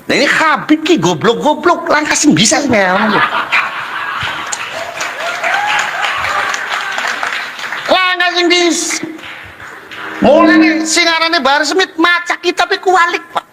Nah ini Habib ki goblok-goblok langkah sing bisa ngomong. Langkah sing bis. Mulane sing arane Bahar Smith maca kitab iku walik, Pak.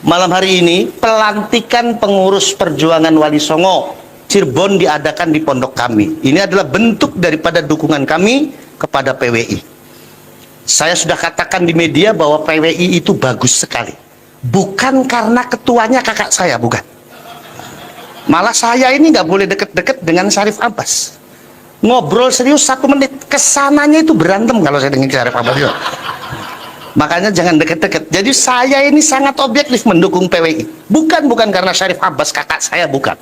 Malam hari ini pelantikan pengurus perjuangan Wali Songo Cirebon diadakan di pondok kami. Ini adalah bentuk daripada dukungan kami kepada PWI. Saya sudah katakan di media bahwa PWI itu bagus sekali. Bukan karena ketuanya kakak saya, bukan. Malah saya ini nggak boleh deket-deket dengan Syarif Abbas. Ngobrol serius 1 menit, kesananya itu berantem kalau saya dengan Syarif Abbas. Makanya jangan deket-deket. Jadi saya ini sangat objektif mendukung PWI. Bukan karena Syarif Abbas kakak saya, bukan.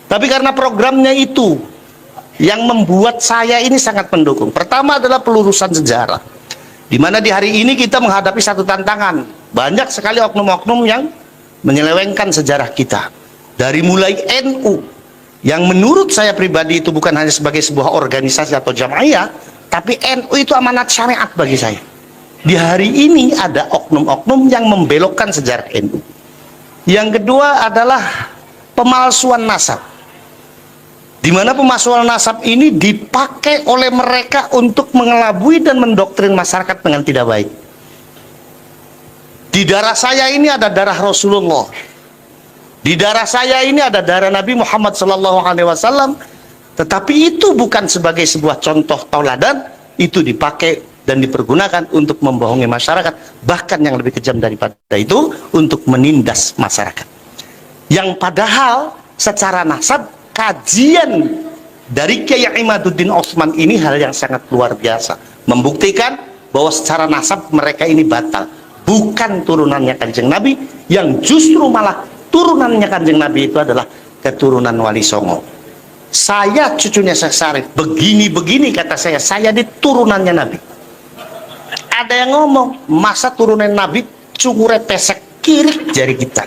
Tapi karena programnya itu yang membuat saya ini sangat mendukung. Pertama adalah pelurusan sejarah. Dimana di hari ini kita menghadapi satu tantangan. Banyak sekali oknum-oknum yang menyelewengkan sejarah kita. Dari mulai NU, yang menurut saya pribadi itu bukan hanya sebagai sebuah organisasi atau jamaah, tapi NU itu amanat syariat bagi saya. Di hari ini ada oknum-oknum yang membelokkan sejarah NU. Yang kedua adalah pemalsuan nasab, di mana pemalsuan nasab ini dipakai oleh mereka untuk mengelabui dan mendoktrin masyarakat dengan tidak baik. Di darah saya ini ada darah Rasulullah, di darah saya ini ada darah Nabi Muhammad SAW, tetapi itu bukan sebagai sebuah contoh tauladan, itu dipakai dan dipergunakan untuk membohongi masyarakat, bahkan yang lebih kejam daripada itu untuk menindas masyarakat. Yang padahal secara nasab, kajian dari Kiai Imaduddin Osman ini hal yang sangat luar biasa, membuktikan bahwa secara nasab mereka ini batal, bukan turunannya Kanjeng Nabi, yang justru malah turunannya Kanjeng Nabi itu adalah keturunan Wali Songo. Saya cucunya Syekh Syarif, begini-begini kata saya di turunannya Nabi. Ada yang ngomong, masa turunan Nabi cungure pesek kiri jari kita.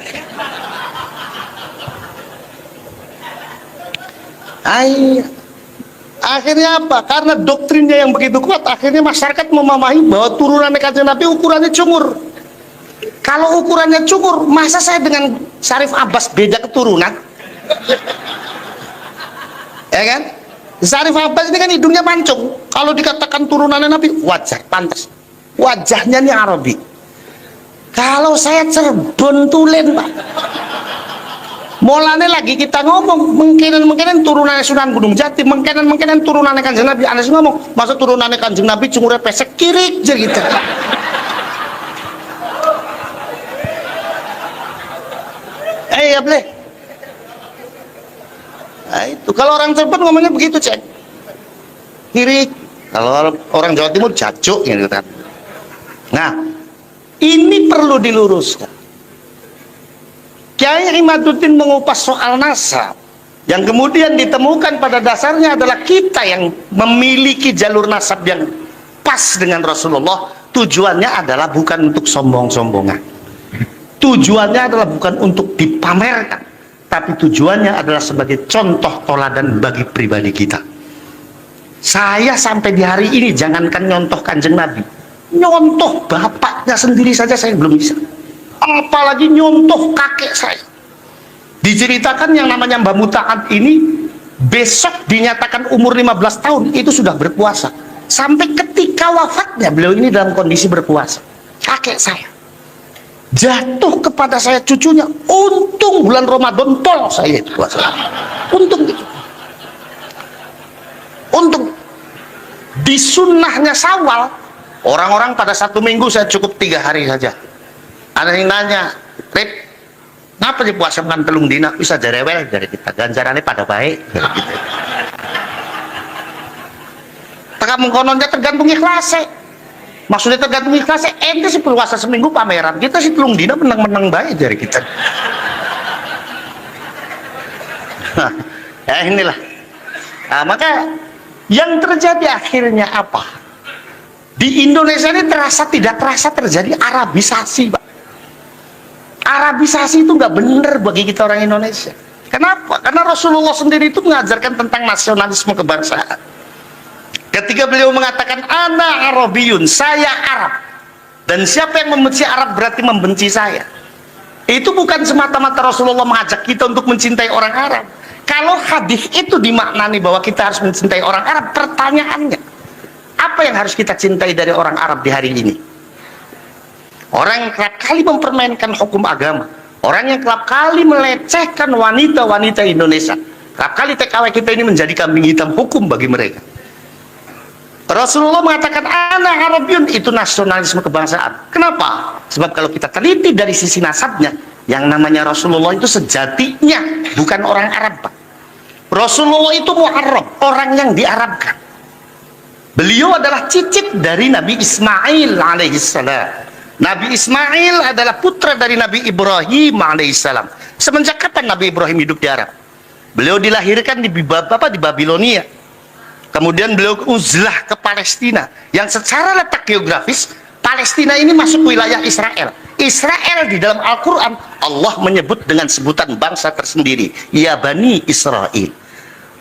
Akhirnya apa? Karena doktrinnya yang begitu kuat, akhirnya masyarakat memahami bahwa turunan Kanjeng Nabi ukurannya cungur. Kalau ukurannya cungur, masa saya dengan Syarif Abbas beda keturunan? Ya kan? Syarif Abbas ini kan hidungnya mancung. Kalau dikatakan turunannya Nabi, wajar, pantas. Wajahnya nih Arabi. Kalau saya Cirebon Tulen, Pak. Mulane lagi kita ngomong mungkinan turunannya Sunan Gunung Jati, mungkinan turunannya Kanjeng Nabi. Anas ngomong, masa turunannya Kanjeng Nabi cungure pesek kiri aja gitu. Ya boleh. Nah, itu kalau orang Cirebon ngomongnya begitu, cek. Kiri. Kalau orang Jawa Timur jajuk gitu kan. Nah, ini perlu diluruskan. Kiai Imaduddin mengupas soal nasab, yang kemudian ditemukan pada dasarnya adalah kita yang memiliki jalur nasab yang pas dengan Rasulullah. Tujuannya adalah bukan untuk sombong-sombongan, tujuannya adalah bukan untuk dipamerkan, tapi tujuannya adalah sebagai contoh toladan bagi pribadi kita. Saya sampai di hari ini jangankan nyontoh Kanjeng Nabi, nyontoh bapaknya sendiri saja saya belum bisa, apalagi nyontoh kakek saya. Diceritakan yang namanya Mbah Mutaat ini besok dinyatakan umur 15 tahun itu sudah berpuasa, sampai ketika wafatnya beliau ini dalam kondisi berpuasa. Kakek saya jatuh kepada saya cucunya, untung bulan Ramadan tol saya itu puasa, untung itu, untung. Di sunnahnya Syawal orang-orang pada 1 minggu, saya cukup 3 hari saja. Ada yang nanya, Rip, ngapa di puasa bukan telung dina? Bisa jarewel dari kita, ganjarannya pada baik gitu. Teka mengkononnya tergantung ikhlasnya. Maksudnya tergantung ikhlasnya, ente sih puasa seminggu pameran, kita sih telung dina menang-menang baik dari kita. Ya inilah. Nah, maka yang terjadi akhirnya apa? Di Indonesia ini tidak terasa terjadi Arabisasi, Pak. Arabisasi itu nggak bener bagi kita orang Indonesia. Kenapa? Karena Rasulullah sendiri itu mengajarkan tentang nasionalisme kebangsaan. Ketika beliau mengatakan ana Arabiyun, saya Arab, dan siapa yang membenci Arab berarti membenci saya, itu bukan semata-mata Rasulullah mengajak kita untuk mencintai orang Arab. Kalau hadis itu dimaknani bahwa kita harus mencintai orang Arab, pertanyaannya, apa yang harus kita cintai dari orang Arab di hari ini? Orang yang kerap kali mempermainkan hukum agama, orang yang kerap kali melecehkan wanita-wanita Indonesia, kerap kali TKW kita ini menjadi kambing hitam hukum bagi mereka. Rasulullah mengatakan ana Arabiyun, itu nasionalisme kebangsaan. Kenapa? Sebab kalau kita teliti dari sisi nasabnya, yang namanya Rasulullah itu sejatinya bukan orang Arab, Pak. Rasulullah itu Mu'arrab, orang yang diarabkan. Beliau adalah cicit dari Nabi Ismail alaihissalam. Nabi Ismail adalah putra dari Nabi Ibrahim alaihissalam. Semenjak kapan Nabi Ibrahim hidup di Arab? Beliau dilahirkan di Babilonia. Kemudian beliau uzlah ke Palestina, yang secara letak geografis Palestina ini masuk wilayah Israel. Israel di dalam Al-Quran Allah menyebut dengan sebutan bangsa tersendiri, ya Bani Israel.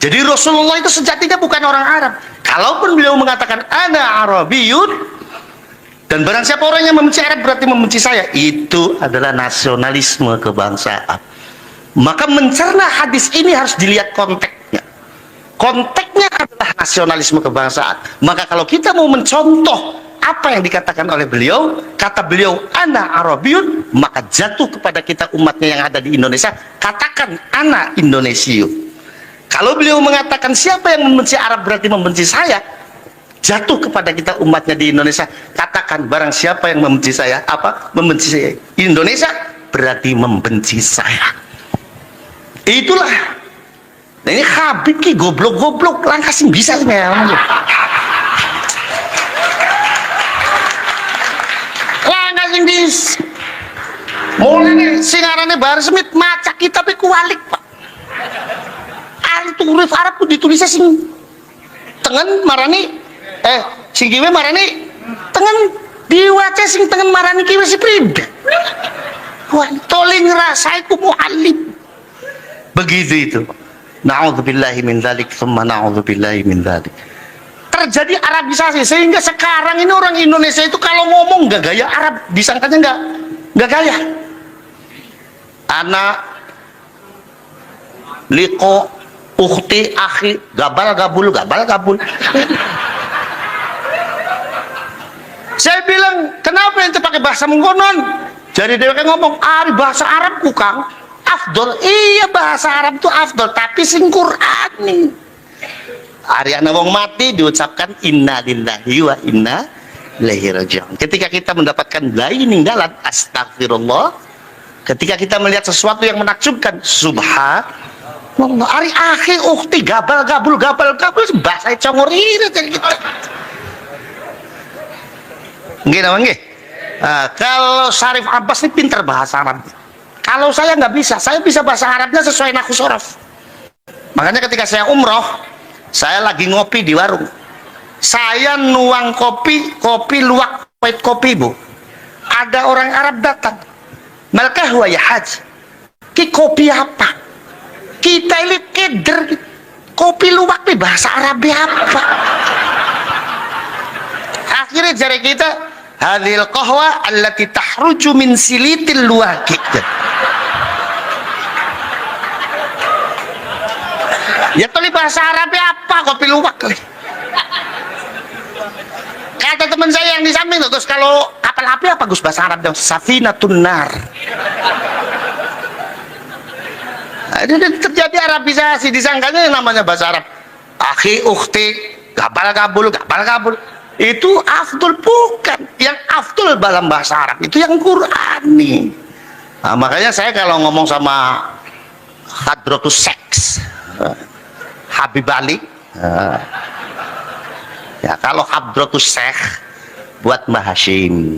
Jadi Rasulullah itu sejatinya bukan orang Arab. Kalaupun beliau mengatakan ana Arabiyun, dan barang siapa orang yang membenci Arab berarti membenci saya, itu adalah nasionalisme kebangsaan. Maka mencerna hadis ini harus dilihat konteksnya. Konteksnya adalah nasionalisme kebangsaan. Maka kalau kita mau mencontoh apa yang dikatakan oleh beliau, kata beliau ana Arabiyun, maka jatuh kepada kita umatnya yang ada di Indonesia, katakan ana Indonesiu. Kalau beliau mengatakan siapa yang membenci Arab berarti membenci saya, jatuh kepada kita umatnya di Indonesia, katakan barang siapa yang membenci saya, membenci saya Indonesia berarti membenci saya. Itulah. Nah ini Habib ki goblok-goblok langkah sing bisa sih ya. Langkah sing bisa. Mulai nih singarane Bahar Smith maca kitab kualik, Pak. Itu huruf Arab ditulisnya sing tengen marani sing kiwe marani tengen, diwaca sing tengen marani kiwe si pribadi. Wah, toling rasaiku muallim. Begitu itu. Na'udzubillahi min dzalik, tsumma na'udzubillahi min dzalik. Terjadi Arabisasi sehingga sekarang ini orang Indonesia itu kalau ngomong nggak gaya Arab, disangkanya nggak gaya. Anak liko ukhti akhi gabal gabul. Saya bilang, kenapa yang pakai bahasa mengkonon? Jadi dia ngomong, bahasa Arab kukang afdol. Iya, bahasa Arab itu afdol, tapi sing Qur'ani. Ariana wong mati diucapkan inna lillahi wa inna ilaihi raji'un. Ketika kita mendapatkan bayi ninggalan, astagfirullah. Ketika kita melihat sesuatu yang menakjubkan, subhanallah. Ari akhi ukhti gabal gabul bahasa congor ini jadi kita. Nggih namanya nggih. Kalau Syarif Abbas ini pintar bahasa Arab. Kalau saya nggak bisa, saya bisa bahasa Arabnya sesuai nahu sorof. Makanya ketika saya umroh, saya lagi ngopi di warung. Saya nuang kopi luwak white kopi, Bu. Ada orang Arab datang. Malkah huwa ya haji. Ki kopi apa? Kita ini keder. Kopi luwak nih bahasa Arab apa? Akhirnya jari kita, hadhil qahwa allati tahruju min silitil luwaki. Ya tadi bahasa Arabnya apa kopi luwak? Kata teman saya yang di samping, terus kalau kapal api apa Gus bahasa Arabnya? Safinatun nar. Ini terjadi Arabisasi, disangkanya yang namanya bahasa Arab. Akhi, ukhti, gabal gabul. Itu afdol, bukan. Yang afdol dalam bahasa Arab itu yang Qur'ani. Nah, makanya saya kalau ngomong sama Hadratus Seks, Habib Ali, ya kalau Hadratus Syekh buat Mbah Hashim,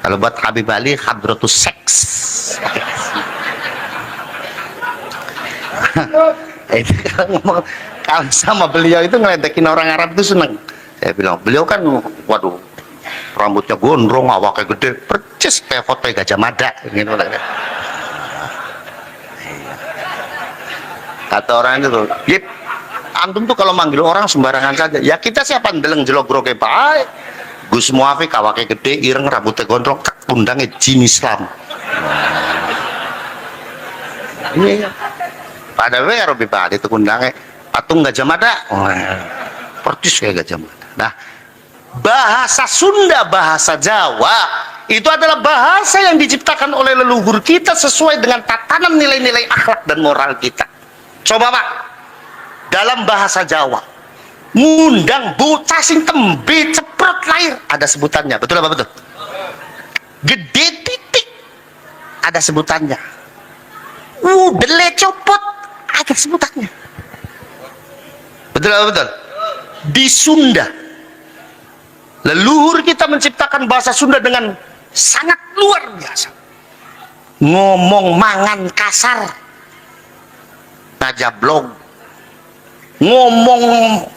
kalau buat Habib Ali Hadratus Seks. Itu kalau sama beliau itu ngeledekin orang Arab itu seneng. Saya bilang beliau kan waduh rambutnya gondrong, awaknya gede, percis kayak foto Gajah Mada gitu. Kata orang itu, Yip, Antum tuh kalau manggil orang sembarangan saja. Ya kita siapa ndeleng jelogrok bae. Gus Muafi kawake gede, ireng rambutnya gondrong, undangnya jin Islam. Iya. Pada we karo bebade itu undangnya patung Gajah Mada. Persis kayak Gajah Mada. Nah, bahasa Sunda, bahasa Jawa itu adalah bahasa yang diciptakan oleh leluhur kita sesuai dengan tatanan nilai-nilai akhlak dan moral kita. Coba Pak, dalam bahasa Jawa, ngundang bocah sing tembe ceprot lahir ada sebutannya, betul apa betul? Gede titik ada sebutannya, dele copot ada sebutannya, betul apa betul? Di Sunda, leluhur kita menciptakan bahasa Sunda dengan sangat luar biasa. Ngomong mangan kasar najablog, ngomong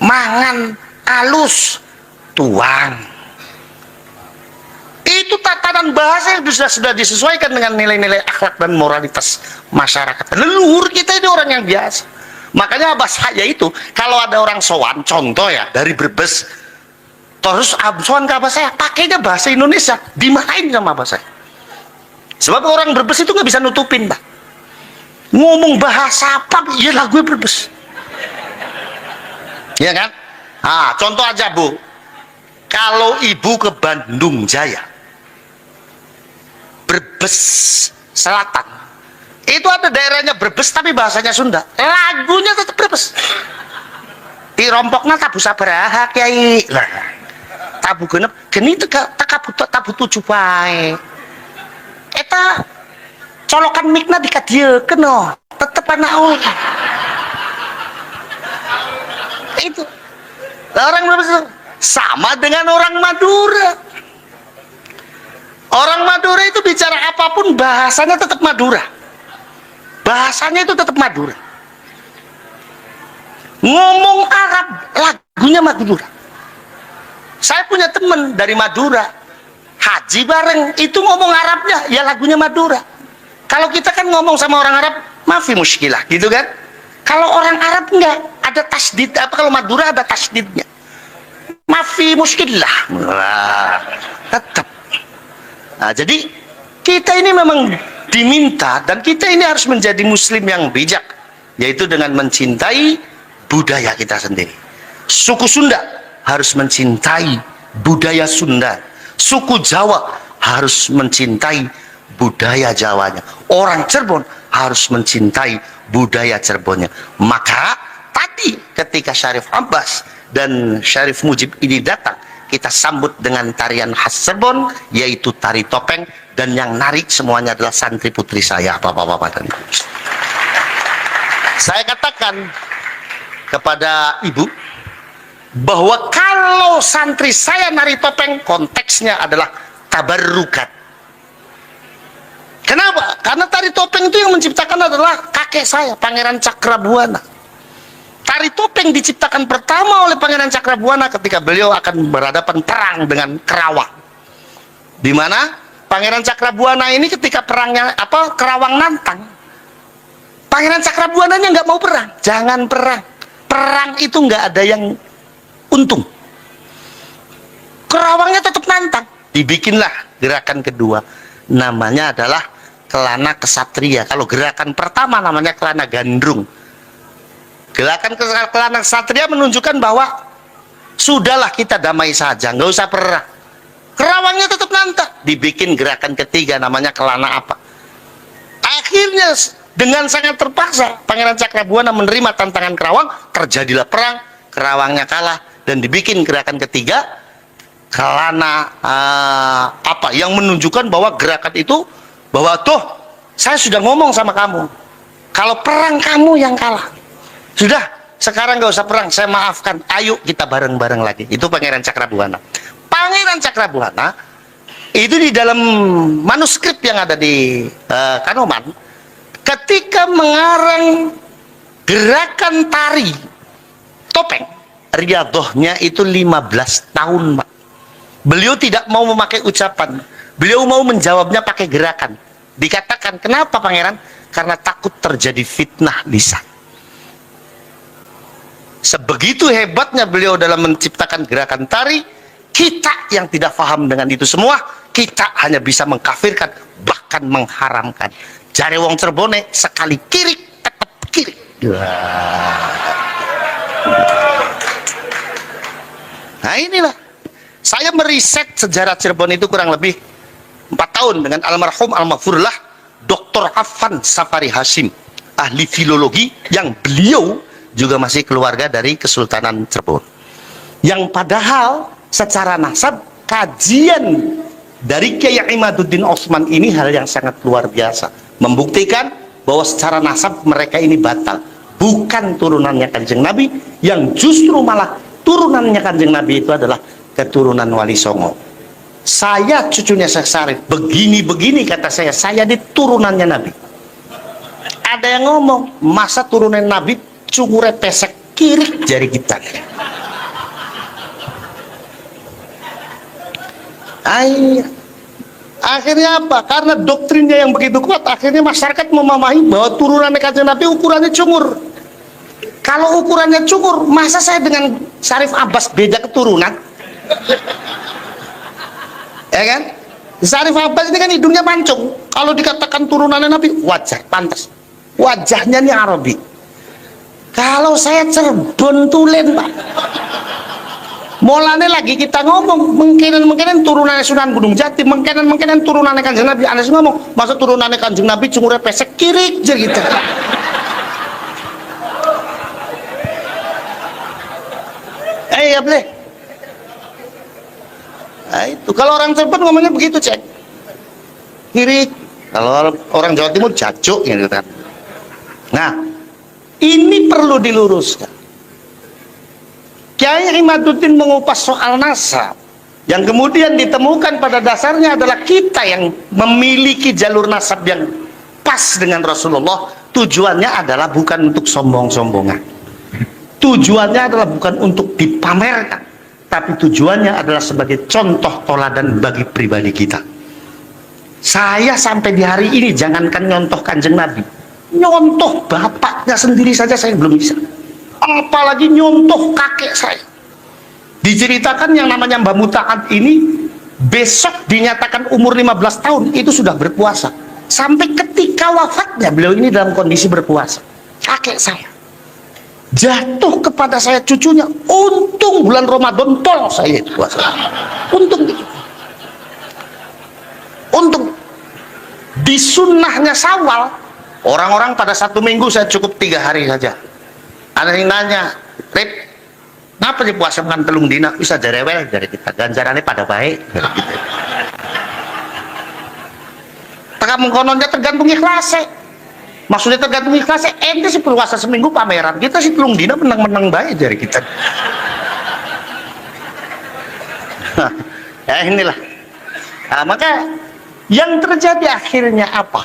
mangan alus tuang. Itu tatanan bahasa yang sudah disesuaikan dengan nilai-nilai akhlak dan moralitas masyarakat. Leluhur kita ini orang yang biasa. Makanya abah saya itu kalau ada orang sowan, contoh ya dari Brebes, terus sowan ke abah saya pakainya bahasa Indonesia, dimarahin sama abah saya. Sebab orang Brebes itu nggak bisa nutupin, Pak. Ngomong bahasa apa? Ya lagu Brebes. Ya kan? Ah, contoh aja Bu, kalau ibu ke Bandung Jaya, Brebes Selatan, itu ada daerahnya Brebes tapi bahasanya Sunda, lagunya tetap Brebes. Di rompoknya tabu sabaraha kiai lah, tabu genep geni tabu tujuh bae. Eta colokan mikna dikadiekeun no, tetep anak itu. Orang Brebes sama dengan orang Madura. Orang Madura itu bicara apapun bahasanya tetap Madura. Bahasanya itu tetap Madura. Ngomong Arab lagunya Madura. Saya punya teman dari Madura, haji bareng, itu ngomong Arabnya ya lagunya Madura. Kalau kita kan ngomong sama orang Arab mafi muskilah gitu kan. Kalau orang Arab enggak ada tasdid, apa kalau Madura ada tasdidnya, mafi muskilah. Tetap. Nah, jadi kita ini memang diminta dan kita ini harus menjadi muslim yang bijak, yaitu dengan mencintai budaya kita sendiri. Suku Sunda harus mencintai budaya Sunda, suku Jawa harus mencintai budaya Jawanya, orang Cirebon harus mencintai budaya Cirebonnya. Maka tadi ketika Syarif Abbas dan Syarif Mujib ini datang, kita sambut dengan tarian khas Cirebon, yaitu tari topeng, dan yang narik semuanya adalah santri putri saya, bapak-bapak dan ibu. Saya katakan kepada ibu bahwa kalau santri saya nari topeng, konteksnya adalah tabarrukat. Kenapa? Karena tari topeng itu yang menciptakan adalah kakek saya, Pangeran Cakrabuana. Tari topeng diciptakan pertama oleh Pangeran Cakrabuana ketika beliau akan berhadapan perang dengan Kerawang. Di mana Pangeran Cakrabuana ini ketika perangnya Kerawang nantang, Pangeran Cakrabuananya nggak mau perang. Jangan perang. Perang itu nggak ada yang untung. Kerawangnya tetap nantang. Dibikinlah gerakan kedua, namanya adalah Kelana Kesatria. Kalau gerakan pertama namanya Kelana Gandrung. Gerakan Kelana Kesatria menunjukkan bahwa sudahlah kita damai saja, nggak usah perang. Kerawangnya tetap nantang. Dibikin gerakan ketiga namanya Kelana apa. Akhirnya dengan sangat terpaksa Pangeran Cakrabuana menerima tantangan Kerawang, terjadilah perang, Kerawangnya kalah, dan dibikin gerakan ketiga Kelana apa yang menunjukkan bahwa gerakan itu bahwa tuh saya sudah ngomong sama kamu, kalau perang kamu yang kalah. Sudah, sekarang nggak usah perang, saya maafkan, ayo kita bareng-bareng lagi. Itu Pangeran Cakrabuana. Pangeran Cakrabuana itu di dalam manuskrip yang ada di Kanoman, ketika mengarang gerakan tari topeng, riadohnya itu 15 tahun, Pak. Beliau tidak mau memakai ucapan, beliau mau menjawabnya pakai gerakan. Dikatakan, kenapa Pangeran? Karena takut terjadi fitnah lisan. Sebegitu hebatnya beliau dalam menciptakan gerakan tari, kita yang tidak paham dengan itu semua, kita hanya bisa mengkafirkan, bahkan mengharamkan. Jare wong Cirebone sekali kiri tetap kiri. Nah inilah, saya meriset sejarah Cirebon itu kurang lebih 4 tahun dengan almarhum almarhumlah Dr. Affan Safari Hashim, ahli filologi yang beliau juga masih keluarga dari Kesultanan Cirebon, yang padahal secara nasab kajian dari Kiai Imaduddin Osman ini hal yang sangat luar biasa, membuktikan bahwa secara nasab mereka ini batal, bukan turunannya Kanjeng Nabi, yang justru malah turunannya Kanjeng Nabi itu adalah keturunan Wali Songo. Saya cucunya Syekh Syarif, begini-begini kata saya di turunannya Nabi. Ada yang ngomong, masa turunan Nabi cungure pesek kiri jari kita. Akhirnya apa? Karena doktrinnya yang begitu kuat, akhirnya masyarakat memahami bahwa turunan Kanjeng Nabi ukurannya cungur. Kalau ukurannya cungur, masa saya dengan Syarif Abbas beda keturunan? Ya kan? Syarif Abbas ini kan hidungnya mancung. Kalau dikatakan turunannya Nabi, wajar, pantas. Wajahnya nih Arabi. Kalau saya Cirebon Tulen, Pak. Mulane lagi kita ngomong mungkinan turunannya Sunan Gunung Jati, mungkinan turunannya Kanjeng Nabi. Anas ngomong, masa turunannya Kanjeng Nabi cungure pesek kiri aja gitu. Ya boleh. Nah, itu kalau orang Cirebon ngomongnya begitu, cek. Kiri. Kalau orang Jawa Timur jajuk gitu kan. Nah, ini perlu diluruskan. Kiai Imaduddin mengupas soal nasab, yang kemudian ditemukan pada dasarnya adalah kita yang memiliki jalur nasab yang pas dengan Rasulullah. Tujuannya adalah bukan untuk sombong-sombongan, tujuannya adalah bukan untuk dipamerkan, tapi tujuannya adalah sebagai contoh toladan bagi pribadi kita. Saya sampai di hari ini, jangankan nyontoh Kanjeng Nabi, nyontoh bapaknya sendiri saja saya belum bisa, apalagi nyontoh kakek saya. Diceritakan yang namanya Mbah Mutaat ini besok dinyatakan umur 15 tahun itu sudah berpuasa, sampai ketika wafatnya beliau ini dalam kondisi berpuasa. Kakek saya jatuh kepada saya cucunya, untung bulan Ramadan tol saya itu puasa, untung di sunnahnya Syawal orang-orang pada 1 minggu, saya cukup 3 hari saja. Ada yang nanya, Rip, kenapa di puasa bukan telung dina? Bisa jarewel dari kita, ganjarannya pada baik dari kita. Teka mengkononnya tergantung ikhlasnya. Maksudnya tergantung ikhlasnya, ente sih puasa seminggu pameran, kita sih telung dina menang-menang baik dari kita. Ya inilah. Nah, maka yang terjadi akhirnya apa?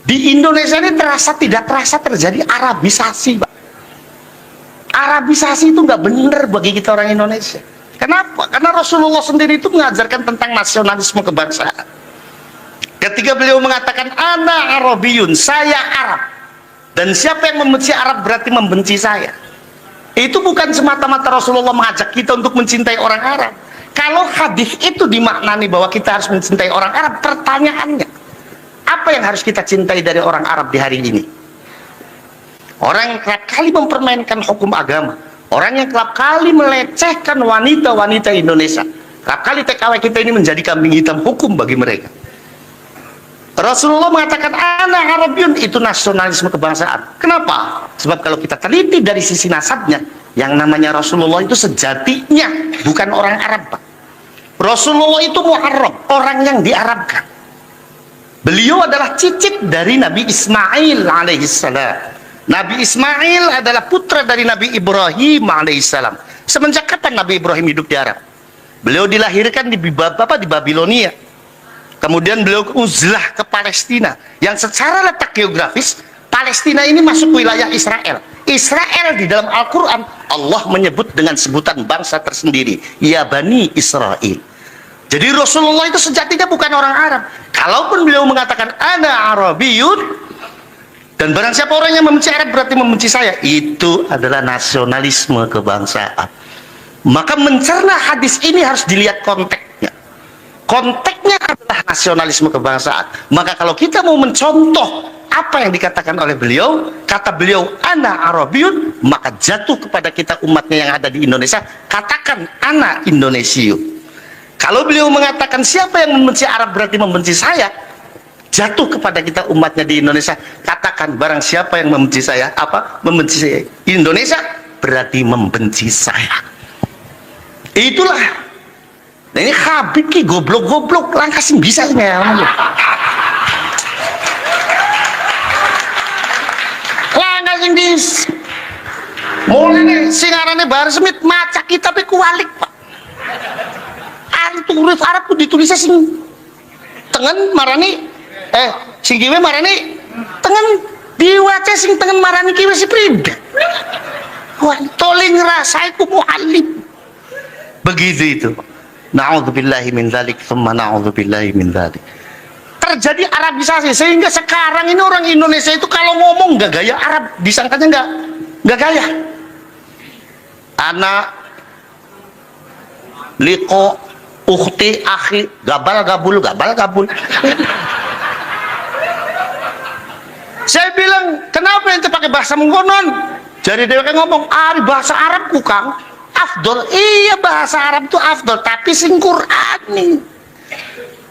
Di Indonesia ini tidak terasa terjadi Arabisasi, Pak. Arabisasi itu nggak benar bagi kita orang Indonesia. Kenapa? Karena Rasulullah sendiri itu mengajarkan tentang nasionalisme kebangsaan. Ketika beliau mengatakan ana Arabiyun, saya Arab, dan siapa yang membenci Arab berarti membenci saya. Itu bukan semata-mata Rasulullah mengajak kita untuk mencintai orang Arab. Kalau hadis itu dimaknani bahwa kita harus mencintai orang Arab, pertanyaannya, apa yang harus kita cintai dari orang Arab di hari ini? Orang yang kerap kali mempermainkan hukum agama, orang yang kerap kali melecehkan wanita-wanita Indonesia, kerap kali TKW kita ini menjadi kambing hitam hukum bagi mereka. Rasulullah mengatakan ana Arabiyun, itu nasionalisme kebangsaan. Kenapa? Sebab kalau kita teliti dari sisi nasabnya, yang namanya Rasulullah itu sejatinya bukan orang Arab, Pak. Rasulullah itu Mu'arrab, orang yang diarabkan. Beliau adalah cicit dari Nabi Ismail alaihissalam. Nabi Ismail adalah putra dari Nabi Ibrahim alaihissalam. Semenjak kapan Nabi Ibrahim hidup di Arab? Beliau dilahirkan di Babilonia. Kemudian beliau uzlah ke Palestina, yang secara letak geografis Palestina ini masuk wilayah Israel. Israel di dalam Al-Quran Allah menyebut dengan sebutan bangsa tersendiri, ya Bani Israel. Jadi Rasulullah itu sejatinya bukan orang Arab. Kalaupun beliau mengatakan ana Arabiyun, Dan barang siapa orang yang membenci Arab berarti membenci saya. Itu adalah nasionalisme kebangsaan. Maka mencerna hadis ini harus dilihat konteksnya. Konteksnya adalah nasionalisme kebangsaan. Maka kalau kita mau mencontoh apa yang dikatakan oleh beliau, kata beliau ana Arabiyun, maka jatuh kepada kita umatnya yang ada di Indonesia, katakan ana Indonesiu. Kalau beliau mengatakan siapa yang membenci Arab berarti membenci saya, jatuh kepada kita umatnya di Indonesia, katakan barang siapa yang membenci saya, membenci saya Indonesia berarti membenci saya. Itulah. Nah ini Habib ki goblok-goblok langkah sing bisa ini ya. Langkah sing bis. Mulai nih singarane Bahar Smith maca kitab kualik Pak. Itu huruf Arab tuh ditulisnya sing tengen marani sing kiwe marani tengen diwaca sing tengen marani kiwe si prida. Wah toling rasaiku muallim. Begitu itu. Na'udzubillahi min dzalik tsumma na'udzubillahi min dzalik. Terjadi Arabisasi sehingga sekarang ini orang Indonesia itu kalau ngomong nggak gaya Arab, disangkanya nggak gaya. Anak liko ukhti akhi gabal gabul. Saya bilang kenapa ente pakai bahasa mengkonon? Jadi dia ngomong bahasa Arab kukang afdol. Iya bahasa Arab itu afdol tapi sing Qur'ani.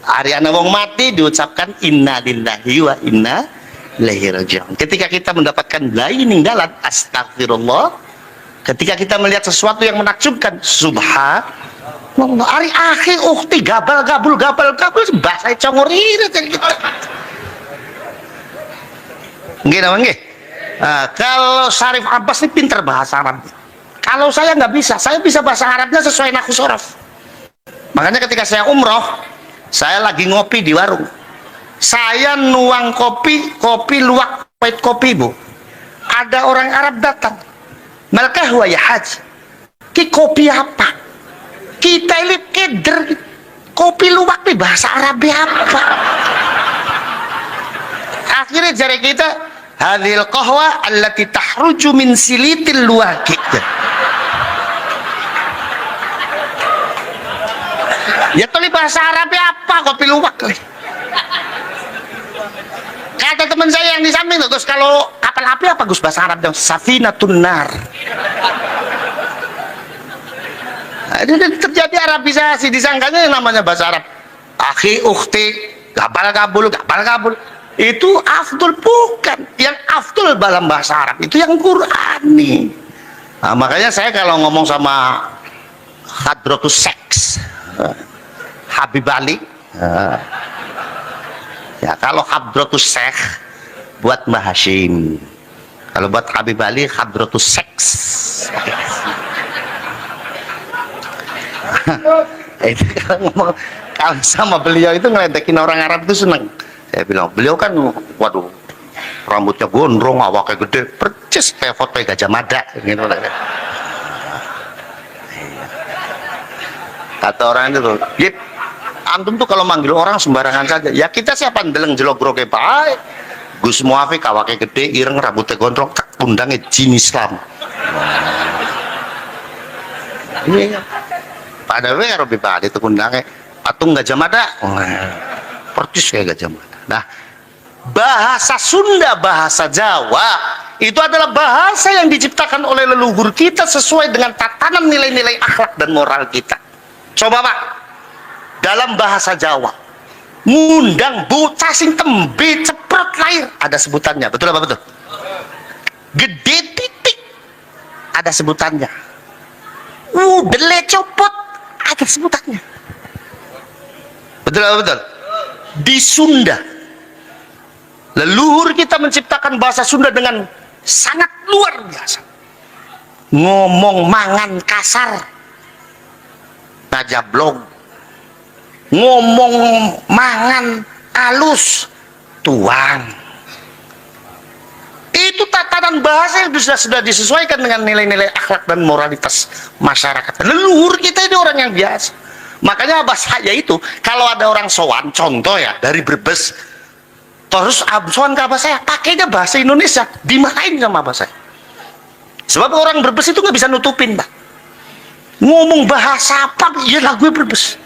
Ari ana wong mati diucapkan inna lillahi wa inna ilaihi raji'un. Ketika kita mendapatkan bayi ninggalan astagfirullah. Ketika kita melihat sesuatu yang menakjubkan subhanallah. Ari akhi ukhti gabal gabul bahasa congor ini nggih nggih. Kalau Syarif Abbas ini pintar bahasa Arab. Kalau saya nggak bisa, saya bisa bahasa Arabnya sesuai nahwu sorof. Makanya ketika saya umroh, saya lagi ngopi di warung. Saya nuang kopi luwak pahit kopi Bu. Ada orang Arab datang. Malkah wa ya haji. Ki kopi apa? Kita ini keder. Kopi luwak nih bahasa Arab apa? Akhirnya jari kita hadhil qahwa allati tahruju min silitil luwaki. Ya tuli bahasa Arabnya apa kopi luwak? Kata teman saya yang di samping terus kalau kapal api apa Gus bahasa Arab yang safinatun nar. Ini terjadi Arabisasi, disangkanya yang namanya bahasa Arab. Akhi ukhti gabal gabul. Itu afdol bukan. Yang afdol dalam bahasa Arab itu yang Qur'ani. Nah, makanya saya kalau ngomong sama Hadratus Seks Habib Ali ya kalau Hadratus Syekh buat Mbah Hashim, kalau buat Habib Ali Hadratus Seks. Itu kalau ngomong kalau sama beliau itu ngeledekin orang Arab itu seneng. Saya bilang beliau kan waduh rambutnya gondrong awaknya gede percis kayak foto Gajah Mada gitu. Kata orang itu Gip, antum tuh kalau manggil orang sembarangan saja. Ya kita siapa ndeleng jelogrok bae. Gus Muafik awake gede, ireng, rambutnya gondrong, tak undangnya jin Islam. Iya. Pada we Robi Bali itu undangnya patung Gajah Mada. Percis kayak Gajah Mada. Nah, bahasa Sunda, bahasa Jawa itu adalah bahasa yang diciptakan oleh leluhur kita sesuai dengan tatanan nilai-nilai akhlak dan moral kita. Coba Pak, dalam bahasa Jawa ngundang bocah sing tembe ceprot lahir ada sebutannya, betul apa betul? Gede titik ada sebutannya, dele copot ada sebutannya, betul apa betul? Di Sunda leluhur kita menciptakan bahasa Sunda dengan sangat luar biasa. Ngomong mangan kasar najablog, ngomong mangan alus tuang. Itu tatanan bahasa yang sudah disesuaikan dengan nilai-nilai akhlak dan moralitas masyarakat. Leluhur kita ini orang yang biasa. Makanya abah saya itu kalau ada orang sowan, contoh ya dari Brebes, Terus absuan ke abah saya, pakainya bahasa Indonesia, dimarahin sama abah saya. Sebab orang Brebes itu nggak bisa nutupin, Pak. Ngomong bahasa apa, ya lagu Brebes.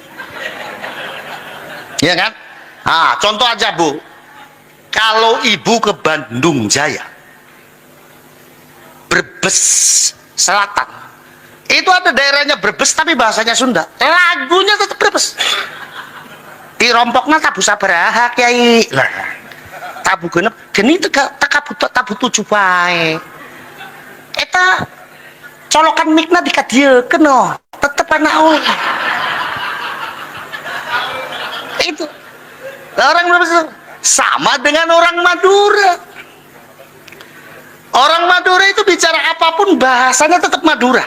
Ya kan? Nah, contoh aja, Bu. Kalau ibu ke Bandung Jaya, Brebes Selatan, itu ada daerahnya Brebes tapi bahasanya Sunda. Lagunya tetap Brebes. Dirompokna tabu sabaraha kiai. Lah, tabu genep geni tabu tujuh bae. Eta colokan mikna dikadiekeun no, tetep anak euy. Itu orang Brebes sama dengan orang Madura. Orang Madura itu bicara apapun bahasanya tetap Madura.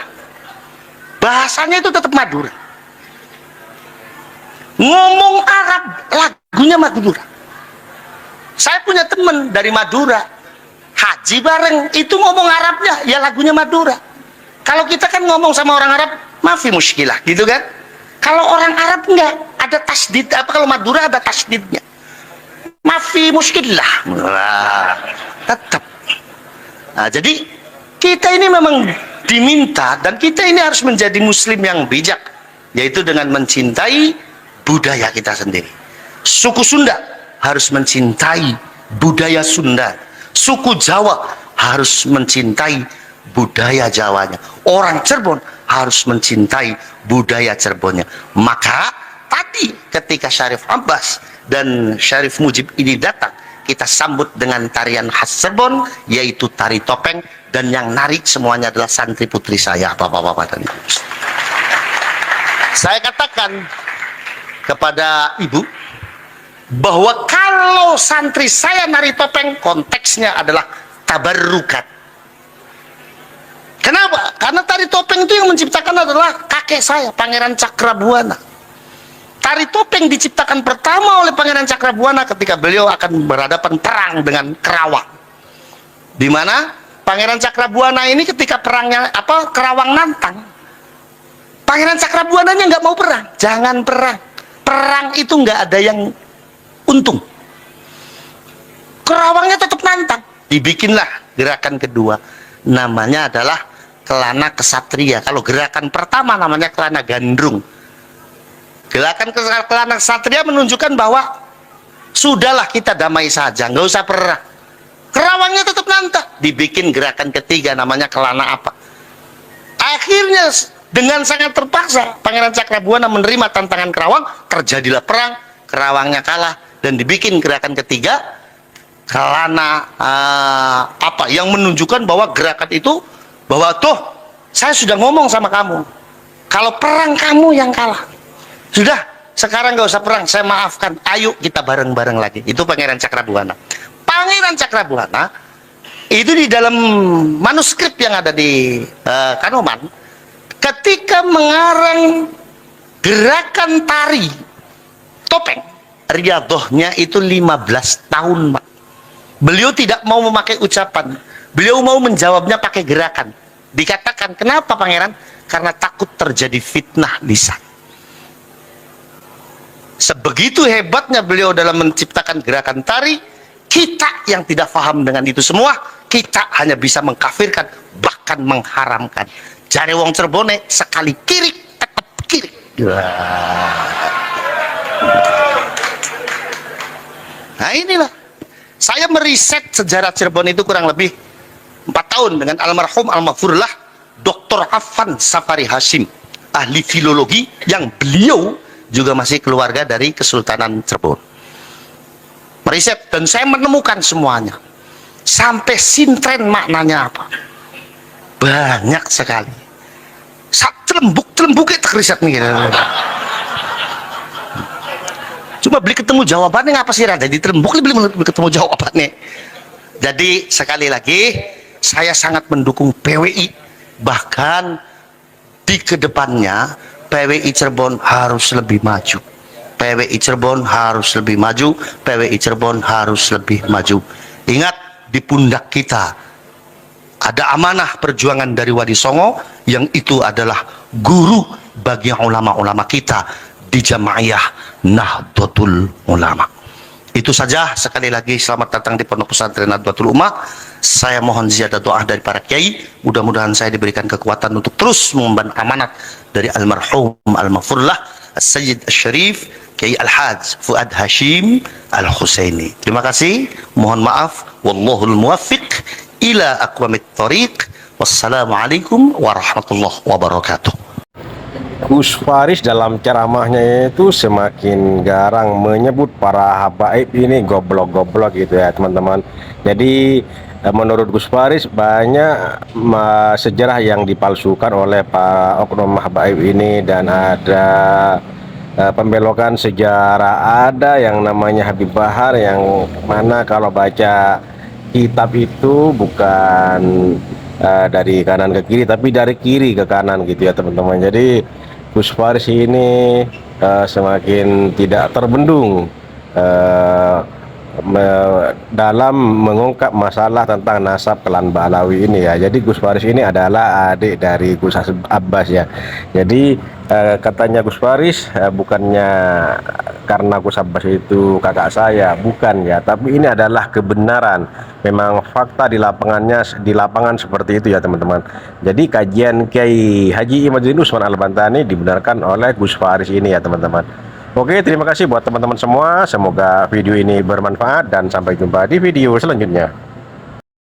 Bahasanya itu tetap Madura. Ngomong Arab lagunya Madura. Saya punya teman dari Madura, haji bareng, itu ngomong Arabnya ya lagunya Madura. Kalau kita kan ngomong sama orang Arab mafi muskilah gitu kan. Kalau orang Arab enggak ada tasdid, apa kalau Madura ada tasdidnya, mafi muskilah. Nah, tetap. Nah, jadi kita ini memang diminta, dan kita ini harus menjadi muslim yang bijak, yaitu dengan mencintai budaya kita sendiri. Suku Sunda harus mencintai budaya Sunda, suku Jawa harus mencintai budaya Jawanya, orang Cirebon harus mencintai budaya Cirebonnya. Maka tadi ketika Syarif Abbas dan Syarif Mujib ini datang, kita sambut dengan tarian khas Cirebon, yaitu tari topeng, dan yang narik semuanya adalah santri putri saya, bapak-bapak dan ibu. Saya katakan kepada ibu bahwa kalau santri saya nari topeng, konteksnya adalah tabarrukat. Kenapa? Karena tari topeng itu yang menciptakan adalah kakek saya, Pangeran Cakrabuana. Tari topeng diciptakan pertama oleh Pangeran Cakrabuana ketika beliau akan berhadapan perang dengan Kerawang. Di mana Pangeran Cakrabuana ini ketika perangnya Kerawang nantang, Pangeran Cakrabuananya nggak mau perang. Jangan perang. Perang itu nggak ada yang untung. Kerawangnya tetap nantang. Dibikinlah gerakan kedua, namanya adalah Kelana Kesatria. Kalau gerakan pertama namanya Kelana Gandrung. Gerakan Kelana Kesatria menunjukkan bahwa sudahlah kita damai saja, nggak usah perang. Kerawangnya tetap nantang. Dibikin gerakan ketiga namanya Kelana apa? Akhirnya dengan sangat terpaksa Pangeran Cakrabuana menerima tantangan Kerawang, terjadilah perang, Kerawangnya kalah, dan dibikin gerakan ketiga Kelana apa yang menunjukkan bahwa gerakan itu, bahwa tuh saya sudah ngomong sama kamu, kalau perang kamu yang kalah, sudah sekarang nggak usah perang, saya maafkan, ayo kita bareng-bareng lagi. Itu Pangeran Cakrabuana. Pangeran Cakrabuana itu di dalam manuskrip yang ada di Kanoman, ketika mengarang gerakan tari topeng, riadohnya itu 15 tahun, Pak. Beliau tidak mau memakai ucapan, beliau mau menjawabnya pakai gerakan. Dikatakan, kenapa Pangeran? Karena takut terjadi fitnah lisan. Sebegitu hebatnya beliau dalam menciptakan gerakan tari, kita yang tidak paham dengan itu semua, kita hanya bisa mengkafirkan, bahkan mengharamkan. Jare wong Cirebone sekali kirik tetap kirik. Nah inilah, saya meriset sejarah Cirebon itu kurang lebih 4 tahun dengan almarhum almarhumlah Dr. Affan Safari Hashim, ahli filologi yang beliau juga masih keluarga dari Kesultanan Cirebon. Meriset dan saya menemukan semuanya, sampai sintren maknanya apa, banyak sekali. Telembuk itu riset nih. Cuma beli ketemu jawabannya ngapa sih Rada di terembuk, beli ketemu jawabannya. Jadi sekali lagi saya sangat mendukung PWI, bahkan di kedepannya PWI Cirebon harus lebih maju. PWI Cirebon harus lebih maju. PWI Cirebon harus lebih maju. Ingat, di pundak kita ada amanah perjuangan dari Wali Songo, yang itu adalah guru bagi ulama-ulama kita di Jamaiyah Nahdlatul Ulama. Itu saja, sekali lagi selamat datang di Pondok Pesantren Nahdlatul Ummah. Saya mohon ziyadah doa dari para kiai, mudah-mudahan saya diberikan kekuatan untuk terus mengemban amanat dari almarhum al-mafurlah As-Sayyid Asy-Syarif Kiai Al-Hajj Fuad Hashim Al-Husaini. Terima kasih, mohon maaf, wallahul muwaffiq ila aqwamit thoriq. Wassalamualaikum warahmatullahi wabarakatuh. Gus Faris dalam ceramahnya itu semakin garang menyebut para habaib ini goblok-goblok gitu ya teman-teman. Jadi menurut Gus Faris banyak sejarah yang dipalsukan oleh Pak oknum habaib ini, dan ada pembelokan sejarah. Ada yang namanya Habib Bahar yang mana kalau baca kitab itu bukan dari kanan ke kiri, tapi dari kiri ke kanan gitu ya teman-teman. Jadi Gus Faris ini semakin tidak terbendung dalam mengungkap masalah tentang nasab klan Ba'alawi ini ya. Jadi Gus Faris ini adalah adik dari Gus Abbas ya. Jadi katanya Gus Faris bukannya karena Gus Abbas itu kakak saya, bukan ya, tapi ini adalah kebenaran. Memang fakta di lapangan seperti itu ya teman-teman. Jadi kajian Kiai Haji Imaduddin Usman Al-Bantani dibenarkan oleh Gus Faris ini ya teman-teman. Oke, terima kasih buat teman-teman semua. Semoga video ini bermanfaat dan sampai jumpa di video selanjutnya.